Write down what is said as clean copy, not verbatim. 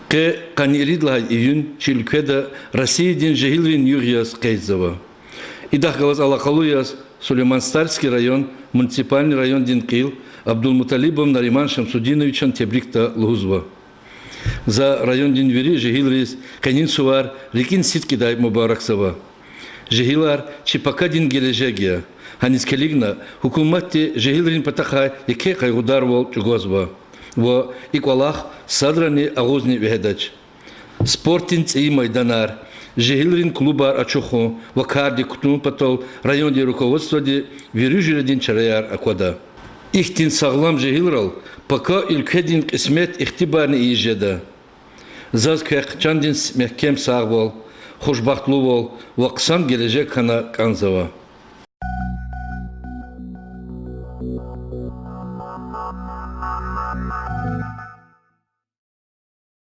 Каниридла июнь Чилькеда Россиядин Жегилвин Юрьяс Кейзова. Идахгалаз Аллахалуяс Сулейман-Старский район, муниципальный район Динкил, Абдулмуталибов Нариман Шамсудиновичан Тебрикта Лузва. За район Динвери Жегилрис Канин Сувар Рикин Ситкидай Мубараксава. Жегилар Чипака Дин Гележегия. Ханискелигна Хукуматти Жегилрин Патаха Яке Кайгударвал Чугозва. Во Иквалах Садрани Агузни Ведач. Спортинц и Майданар. Жегилрин клубар Ачуху, Вакарди Кутун Патол, районде руководства де Вирюжиредин Чараяр Аквада. Ихтин саглам Жегилрал, пока илкедин кисмет ихтибарни иежеда. Заз кэкчандин мехкем сагвал, хушбахтлувал, ваксан гележек хана канзава.